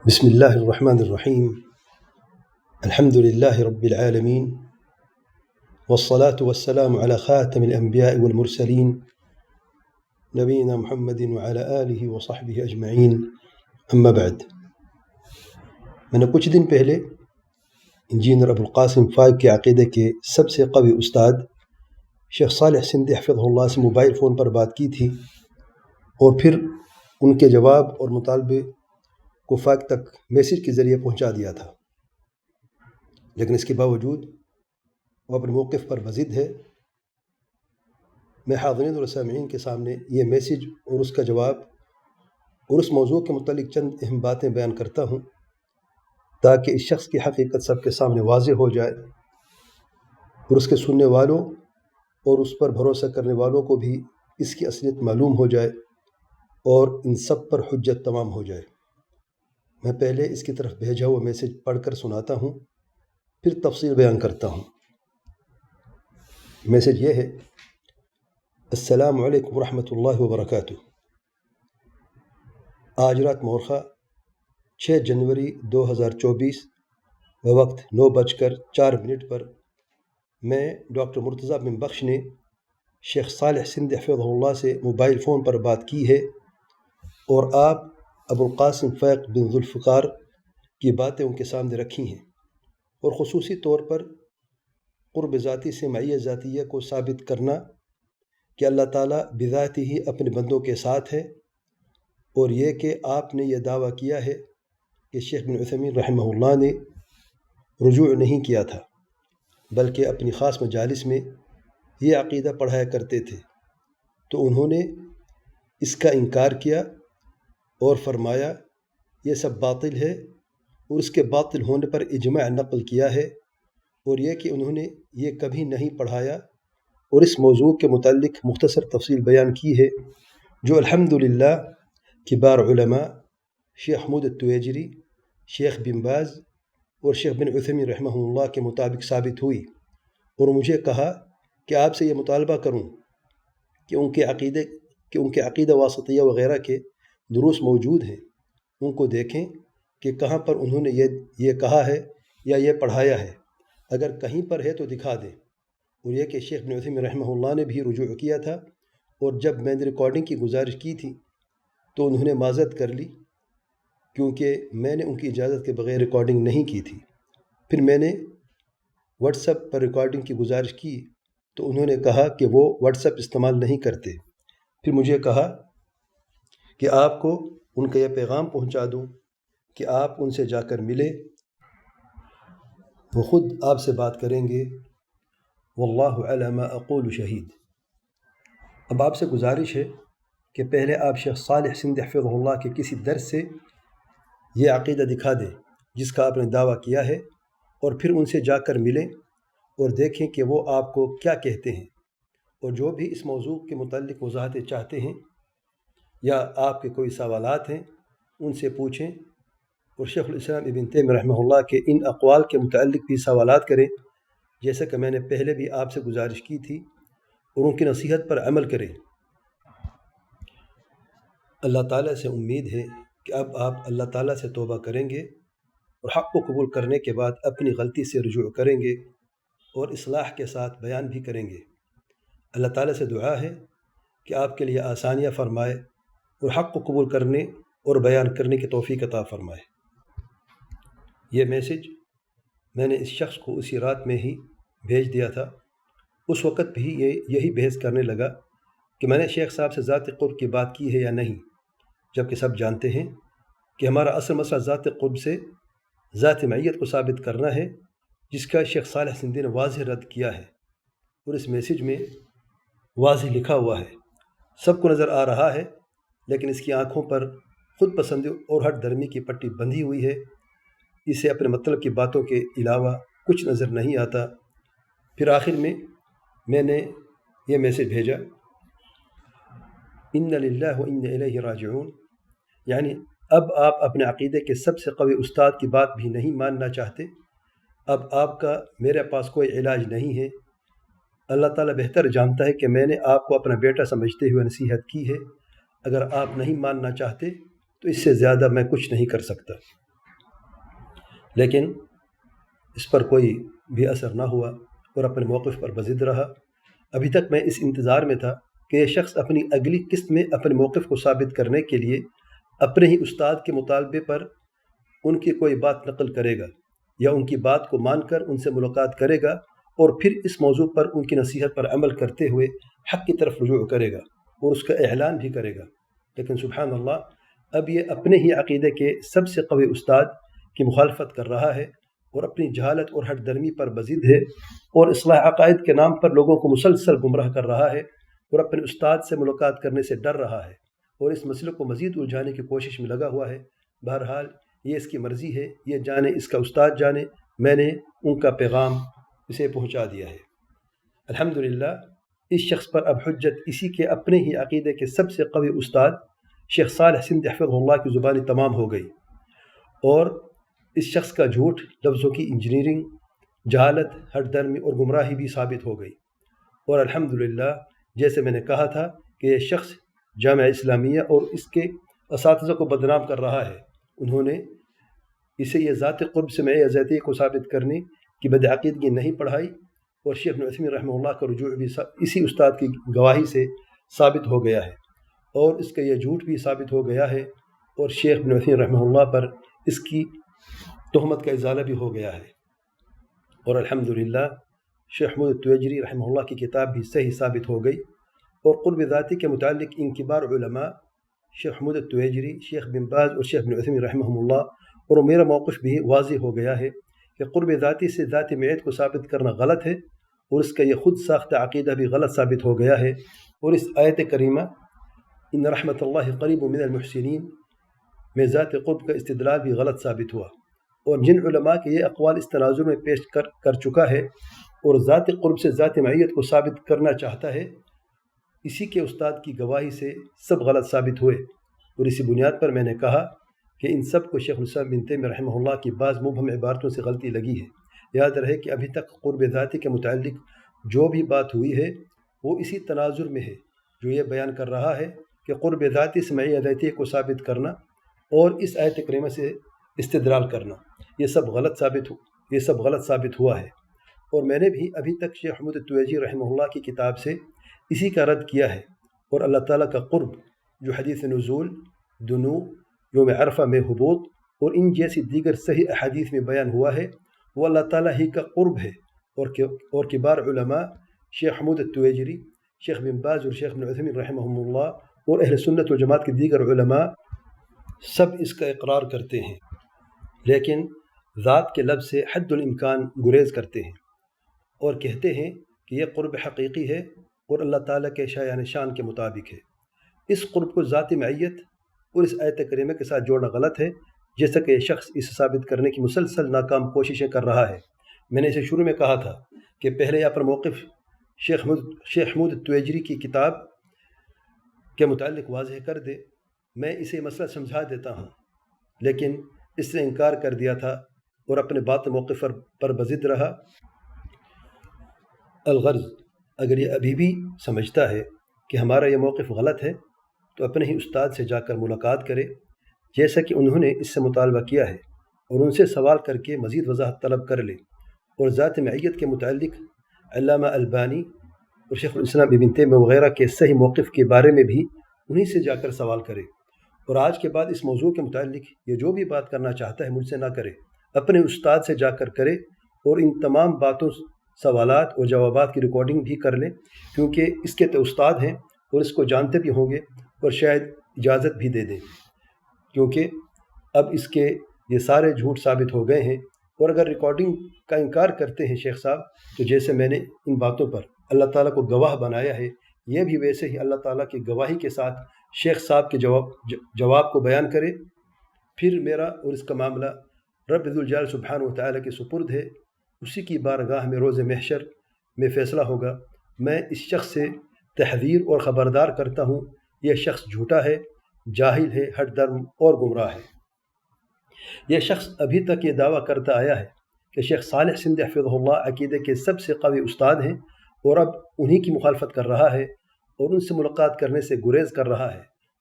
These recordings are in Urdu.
بسم الله الرحمن الرحيم. الحمد لله رب العالمين، والصلاة والسلام على خاتم الأنبياء والمرسلين نبينا محمد وعلى آله وصحبه أجمعين، أما بعد. میں نے کچھ دن پہلے انجینئر ابو القاسم فائق کے عقیدے کے سب سے قوی استاد شیخ صالح سندھی حفظہ اللہ سے موبائل فون پر بات کی تھی، اور پھر ان کے جواب اور مطالبے کو فائق تک میسیج کے ذریعے پہنچا دیا تھا، لیکن اس کے باوجود وہ اپنے موقف پر بضد ہے۔ میں حاضرین اور سامعین کے سامنے یہ میسیج اور اس کا جواب اور اس موضوع کے متعلق چند اہم باتیں بیان کرتا ہوں، تاکہ اس شخص کی حقیقت سب کے سامنے واضح ہو جائے، اور اس کے سننے والوں اور اس پر بھروسہ کرنے والوں کو بھی اس کی اصلیت معلوم ہو جائے، اور ان سب پر حجت تمام ہو جائے۔ میں پہلے اس کی طرف بھیجا ہوا میسیج پڑھ کر سناتا ہوں، پھر تفصیل بیان کرتا ہوں۔ میسیج یہ ہے: السلام علیکم ورحمۃ اللہ وبرکاتہ۔ آج رات مورخہ 6 جنوری 2024 وقت 9:04 پر میں ڈاکٹر مرتضیٰ بن بخش نے شیخ صالح سندھی حفظہ اللہ سے موبائل فون پر بات کی ہے، اور آپ ابو القاسم فائق بن ذوالفقار کی باتیں ان کے سامنے رکھی ہیں، اور خصوصی طور پر قرب ذاتی سے معیت ذاتیہ کو ثابت کرنا کہ اللہ تعالیٰ بذات ہی اپنے بندوں کے ساتھ ہے، اور یہ کہ آپ نے یہ دعویٰ کیا ہے کہ شیخ بن عثیمین رحمہ اللہ نے رجوع نہیں کیا تھا، بلکہ اپنی خاص مجالس میں یہ عقیدہ پڑھایا کرتے تھے، تو انہوں نے اس کا انکار کیا اور فرمایا یہ سب باطل ہے، اور اس کے باطل ہونے پر اجماع نقل کیا ہے، اور یہ کہ انہوں نے یہ کبھی نہیں پڑھایا، اور اس موضوع کے متعلق مختصر تفصیل بیان کی ہے، جو الحمدللہ کبار علماء شیخ حمود التویجری، شیخ بن باز اور شیخ بن عثیمین رحمہ اللہ کے مطابق ثابت ہوئی، اور مجھے کہا کہ آپ سے یہ مطالبہ کروں کہ ان کے عقیدہ واسطیہ وغیرہ کے دروس موجود ہیں، ان کو دیکھیں کہ کہاں پر انہوں نے یہ کہا ہے یا یہ پڑھایا ہے، اگر کہیں پر ہے تو دکھا دیں۔ اور یہ کہ شیخ بن عثیمین رحمہ اللہ نے بھی رجوع کیا تھا، اور جب میں نے ریکارڈنگ کی گزارش کی تھی تو انہوں نے معذرت کر لی، کیونکہ میں نے ان کی اجازت کے بغیر ریکارڈنگ نہیں کی تھی۔ پھر میں نے واٹس ایپ پر ریکارڈنگ کی گزارش کی تو انہوں نے کہا کہ وہ واٹس ایپ استعمال نہیں کرتے۔ پھر مجھے کہا کہ آپ کو ان کا یہ پیغام پہنچا دوں کہ آپ ان سے جا کر ملے، وہ خود آپ سے بات کریں گے، واللہ علی ما اقول شہید۔ اب آپ سے گزارش ہے کہ پہلے آپ شیخ صالح سندھی حفظہ اللہ کے کسی درس سے یہ عقیدہ دکھا دیں جس کا آپ نے دعویٰ کیا ہے، اور پھر ان سے جا کر ملیں اور دیکھیں کہ وہ آپ کو کیا کہتے ہیں، اور جو بھی اس موضوع کے متعلق وضاحتیں چاہتے ہیں یا آپ کے کوئی سوالات ہیں ان سے پوچھیں، اور شیخ الاسلام ابن تیمیہ رحمہ اللہ کے ان اقوال کے متعلق بھی سوالات کریں، جیسا کہ میں نے پہلے بھی آپ سے گزارش کی تھی، اور ان کی نصیحت پر عمل کریں۔ اللہ تعالیٰ سے امید ہے کہ اب آپ اللہ تعالیٰ سے توبہ کریں گے، اور حق کو قبول کرنے کے بعد اپنی غلطی سے رجوع کریں گے، اور اصلاح کے ساتھ بیان بھی کریں گے۔ اللہ تعالیٰ سے دعا ہے کہ آپ کے لیے آسانیاں فرمائے، اور حق کو قبول کرنے اور بیان کرنے کی توفیق عطا فرمائے۔ یہ میسیج میں نے اس شخص کو اسی رات میں ہی بھیج دیا تھا۔ اس وقت بھی یہی بحث کرنے لگا کہ میں نے شیخ صاحب سے ذات قرب کی بات کی ہے یا نہیں، جبکہ سب جانتے ہیں کہ ہمارا اصل مسئلہ ذات قرب سے ذات معیت کو ثابت کرنا ہے، جس کا شیخ صالح سندھی نے واضح رد کیا ہے، اور اس میسیج میں واضح لکھا ہوا ہے، سب کو نظر آ رہا ہے، لیکن اس کی آنکھوں پر خود پسندی اور ہٹ درمی کی پٹی بندھی ہوئی ہے، اسے اپنے مطلب کی باتوں کے علاوہ کچھ نظر نہیں آتا۔ پھر آخر میں نے یہ میسیج بھیجا: ان للہ و ان الیہ راجعون، یعنی اب آپ اپنے عقیدے کے سب سے قوی استاد کی بات بھی نہیں ماننا چاہتے، اب آپ کا میرے پاس کوئی علاج نہیں ہے۔ اللہ تعالیٰ بہتر جانتا ہے کہ میں نے آپ کو اپنا بیٹا سمجھتے ہوئے نصیحت کی ہے، اگر آپ نہیں ماننا چاہتے تو اس سے زیادہ میں کچھ نہیں کر سکتا۔ لیکن اس پر کوئی بھی اثر نہ ہوا اور اپنے موقف پر بضد رہا۔ ابھی تک میں اس انتظار میں تھا کہ یہ شخص اپنی اگلی قسط میں اپنے موقف کو ثابت کرنے کے لیے اپنے ہی استاد کے مطالبے پر ان کی کوئی بات نقل کرے گا یا ان کی بات کو مان کر ان سے ملاقات کرے گا اور پھر اس موضوع پر ان کی نصیحت پر عمل کرتے ہوئے حق کی طرف رجوع کرے گا اور اس کا اعلان بھی کرے گا۔ لیکن سبحان اللہ، اب یہ اپنے ہی عقیدے کے سب سے قوی استاد کی مخالفت کر رہا ہے اور اپنی جہالت اور ہٹ درمی پر بضد ہے اور اصلاح عقائد کے نام پر لوگوں کو مسلسل گمراہ کر رہا ہے اور اپنے استاد سے ملاقات کرنے سے ڈر رہا ہے اور اس مسئلے کو مزید الجھانے کی کوشش میں لگا ہوا ہے۔ بہرحال یہ اس کی مرضی ہے، یہ جانے، اس کا استاد جانے، میں نے ان کا پیغام اسے پہنچا دیا ہے۔ الحمدللہ اس شخص پر اب حجت اسی کے اپنے ہی عقیدے کے سب سے قوی استاد شیخ صالح سندھی حفظہ اللہ کی زبانی تمام ہو گئی اور اس شخص کا جھوٹ، لفظوں کی انجینئرنگ، جہالت، ہٹ درمی اور گمراہی بھی ثابت ہو گئی۔ اور الحمدللہ جیسے میں نے کہا تھا کہ یہ شخص جامعہ اسلامیہ اور اس کے اساتذہ کو بدنام کر رہا ہے، انہوں نے اسے یہ ذات قرب سے معیہ ذاتی کو ثابت کرنے کی بدعقیدگی نہیں پڑھائی اور شیخ ابن عثیمین رحمہ اللہ کا رجوع بھی اسی استاد کی گواہی سے ثابت ہو گیا ہے اور اس کا یہ جھوٹ بھی ثابت ہو گیا ہے اور شیخ ابن عثیمین رحمہ اللہ پر اس کی تہمت کا ازالہ بھی ہو گیا ہے۔ اور الحمدللہ شیخ حمود التویجری رحمہ اللہ کی کتاب بھی صحیح ثابت ہو گئی اور قرب ذاتی کے متعلق ان کبار علماء شیخ حمود التویجری، شیخ بن باز اور شیخ ابن عثیمین رحمہ اللہ اور میرا موقف بھی واضح ہو گیا ہے کہ قرب ذاتی سے ذاتی معیت کو ثابت کرنا غلط ہے اور اس کا یہ خود ساختہ عقیدہ بھی غلط ثابت ہو گیا ہے۔ اور اس آیت کریمہ ان رحمت اللہ قریب من المحسنین میں ذات قرب کا استدلال بھی غلط ثابت ہوا اور جن علماء کے یہ اقوال اس تناظر میں پیش کر چکا ہے اور ذات قرب سے ذات معیت کو ثابت کرنا چاہتا ہے، اسی کے استاد کی گواہی سے سب غلط ثابت ہوئے۔ اور اسی بنیاد پر میں نے کہا کہ ان سب کو شیخ الاسلام ابن تیمیہ رحمہ اللہ کی بعض مبہم عبارتوں سے غلطی لگی ہے۔ یاد رہے کہ ابھی تک قرب ذاتی کے متعلق جو بھی بات ہوئی ہے وہ اسی تناظر میں ہے جو یہ بیان کر رہا ہے کہ قرب ذاتی سے معیہ ذاتی کو ثابت کرنا اور اس آیت کریمہ سے استدلال کرنا، یہ سب غلط ثابت ہوا ہے۔ اور میں نے بھی ابھی تک شیخ حمود التویجری رحمہ اللہ کی کتاب سے اسی کا رد کیا ہے اور اللہ تعالیٰ کا قرب جو حدیث نزول، دنو، یوم عرفہ میں حبوط اور ان جیسی دیگر صحیح احادیث میں بیان ہوا ہے وہ اللہ تعالیٰ ہی کا قرب ہے اور کبار علماء شیخ حمود التویجری، شیخ بن باز اور شیخ ابن عثیمین رحمہ اللہ اور اہل سنت والجماعت کے دیگر علماء سب اس کا اقرار کرتے ہیں، لیکن ذات کے لفظ سے حد الامکان گریز کرتے ہیں اور کہتے ہیں کہ یہ قرب حقیقی ہے اور اللہ تعالیٰ کے شایان شان کے مطابق ہے۔ اس قرب کو ذاتی معیت اور اس آیت کریمہ کے ساتھ جوڑنا غلط ہے، جیسا کہ یہ شخص اسے ثابت کرنے کی مسلسل ناکام کوششیں کر رہا ہے۔ میں نے اسے شروع میں کہا تھا کہ پہلے اپنا موقف شیخ حمود التویجری کی کتاب کے متعلق واضح کر دے، میں اسے مسئلہ سمجھا دیتا ہوں، لیکن اس نے انکار کر دیا تھا اور اپنے باطل موقف پر بضد رہا۔ الغرض اگر یہ ابھی بھی سمجھتا ہے کہ ہمارا یہ موقف غلط ہے تو اپنے ہی استاد سے جا کر ملاقات کرے، جیسا کہ انہوں نے اس سے مطالبہ کیا ہے، اور ان سے سوال کر کے مزید وضاحت طلب کر لے، اور ذات معیت کے متعلق علامہ البانی اور شیخ الاسلام ابن تیمیہ وغیرہ کے صحیح موقف کے بارے میں بھی انہی سے جا کر سوال کرے، اور آج کے بعد اس موضوع کے متعلق یہ جو بھی بات کرنا چاہتا ہے مجھ سے نہ کرے، اپنے استاد سے جا کر کرے اور ان تمام باتوں، سوالات اور جوابات کی ریکارڈنگ بھی کر لیں، کیونکہ اس کے تو استاد ہیں اور اس کو جانتے بھی ہوں گے اور شاید اجازت بھی دے دیں، کیونکہ اب اس کے یہ سارے جھوٹ ثابت ہو گئے ہیں۔ اور اگر ریکارڈنگ کا انکار کرتے ہیں شیخ صاحب، تو جیسے میں نے ان باتوں پر اللہ تعالیٰ کو گواہ بنایا ہے، یہ بھی ویسے ہی اللہ تعالیٰ کی گواہی کے ساتھ شیخ صاحب کے جواب کو بیان کرے، پھر میرا اور اس کا معاملہ رب ذوالجلال سبحانہ و تعالیٰ کے سپرد ہے، اسی کی بارگاہ میں روز محشر میں فیصلہ ہوگا۔ میں اس شخص سے تحذیر اور خبردار کرتا ہوں، یہ شخص جھوٹا ہے، جاہل ہے، ہٹ درم اور گمراہ ہے۔ یہ شخص ابھی تک یہ دعویٰ کرتا آیا ہے کہ شیخ صالح سندھی حفظہ اللہ عقیدے کے سب سے قوی استاد ہیں اور اب انہی کی مخالفت کر رہا ہے اور ان سے ملاقات کرنے سے گریز کر رہا ہے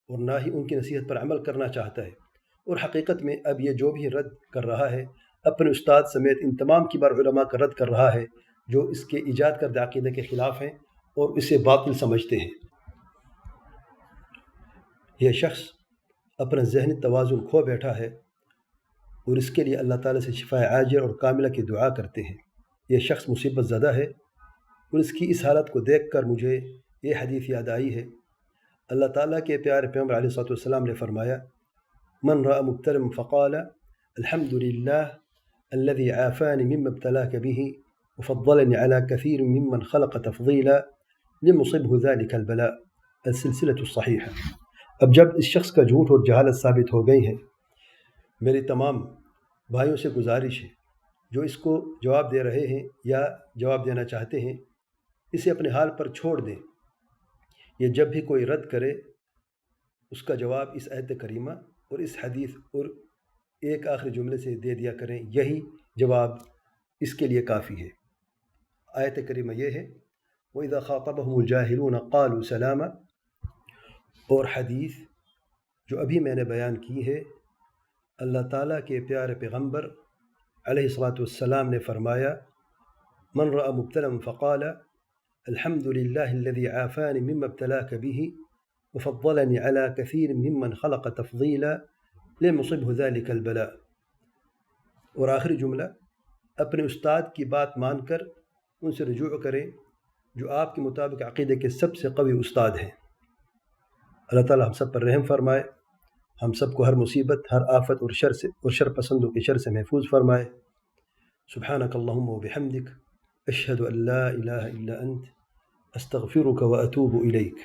اور نہ ہی ان کی نصیحت پر عمل کرنا چاہتا ہے، اور حقیقت میں اب یہ جو بھی رد کر رہا ہے اپنے استاد سمیت ان تمام کبار علماء کا رد کر رہا ہے جو اس کے ایجاد کردہ عقیدے کے خلاف ہیں اور اسے باطل سمجھتے ہیں۔ یہ شخص اپنا ذہنی توازن کھو بیٹھا ہے اور اس کے لیے اللہ تعالیٰ سے شفاء عاجل اور کاملہ کی دعا کرتے ہیں۔ یہ شخص مصیبت زدہ ہے اور اس کی اس حالت کو دیکھ کر مجھے یہ حدیث یاد آئی ہے۔ اللہ تعالیٰ کے پیارے پیغمبر علیہ الصلوۃ والسلام نے فرمایا: من رأى مبتلا فقال الحمد لله الذي عافاني مما ابتلاك به وفضلني على كثير ممن خلق تفضيلا لم يصبه ذلك البلاء السلسلة الصحيحة۔ اب جب اس شخص کا جھوٹ اور جہالت ثابت ہو گئی ہے، میری تمام بھائیوں سے گزارش ہے جو اس کو جواب دے رہے ہیں یا جواب دینا چاہتے ہیں، اسے اپنے حال پر چھوڑ دیں۔ یہ جب بھی کوئی رد کرے اس کا جواب اس آیت کریمہ اور اس حدیث اور ایک آخری جملے سے دے دیا کریں، یہی جواب اس کے لیے کافی ہے۔ آیت کریمہ یہ ہے: وَإِذَا خَاطَبَهُمُ الْجَاهِلُونَ قَالُوا سَلَامًا، اور حدیث جو ابھی میں نے بیان کی ہے، اللہ تعالیٰ کے پیارے پیغمبر علیہ الصلاۃ والسلام نے فرمایا: من رأى مبتلا فقال الحمد لله الذي عافاني مما ابتلاك به وفضلني على كثير ممن خلق تفضيلا لم يصبه ذلك البلاء۔ اور آخری جملہ: اپنے استاد کی بات مان کر ان سے رجوع کریں جو آپ کے مطابق عقیدے کے سب سے قوی استاد ہیں۔ اللہ تعالیٰ ہم سب پر رحم فرمائے، ہم سب کو ہر مصیبت، ہر آفت اور شر سے اور شر پسندوں کے شر سے محفوظ فرمائے۔ سبحانک اللہم وبحمدک، اشہد ان لا الہ الا انت، استغفرک واتوب الیک۔